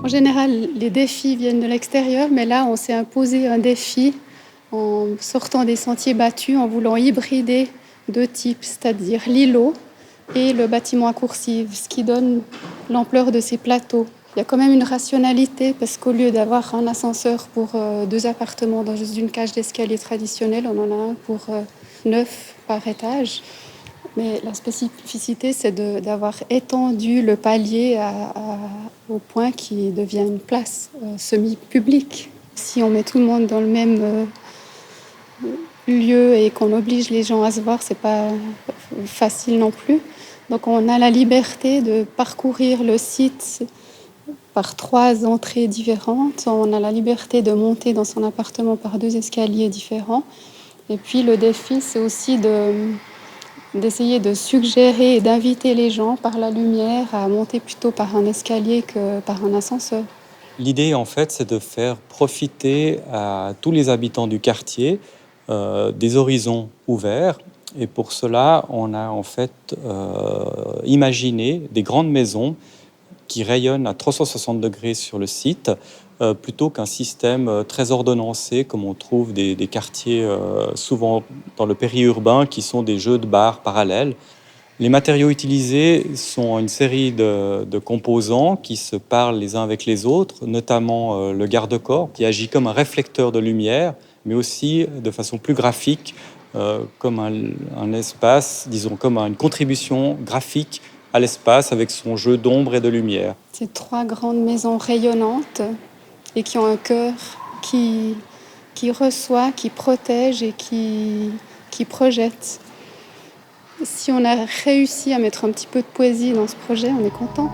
En général, les défis viennent de l'extérieur, mais là, on s'est imposé un défi en sortant des sentiers battus, en voulant hybrider deux types, c'est-à-dire l'îlot et le bâtiment à coursive, ce qui donne l'ampleur de ces plateaux. Il y a quand même une rationalité parce qu'au lieu d'avoir un ascenseur pour deux appartements dans une cage d'escalier traditionnelle, on en a un pour 9 par étage. Mais la spécificité, c'est d'avoir étendu le palier au point qu'il devient une place semi-publique. Si on met tout le monde dans le même lieu et qu'on oblige les gens à se voir, c'est pas facile non plus. Donc on a la liberté de parcourir le site par 3 entrées différentes. On a la liberté de monter dans son appartement par 2 escaliers différents. Et puis le défi, c'est aussi d'essayer de suggérer et d'inviter les gens par la lumière à monter plutôt par un escalier que par un ascenseur. L'idée, en fait, c'est de faire profiter à tous les habitants du quartier des horizons ouverts. Et pour cela, on a en fait imaginé des grandes maisons qui rayonnent à 360 degrés sur le site, plutôt qu'un système très ordonnancé, comme on trouve des quartiers souvent dans le périurbain, qui sont des jeux de bars parallèles. Les matériaux utilisés sont une série de composants qui se parlent les uns avec les autres, notamment le garde-corps, qui agit comme un réflecteur de lumière, mais aussi de façon plus graphique, comme un espace, disons, comme une contribution graphique à l'espace avec son jeu d'ombre et de lumière. C'est 3 grandes maisons rayonnantes et qui ont un cœur qui reçoit, qui protège et qui projette. Si on a réussi à mettre un petit peu de poésie dans ce projet, on est content.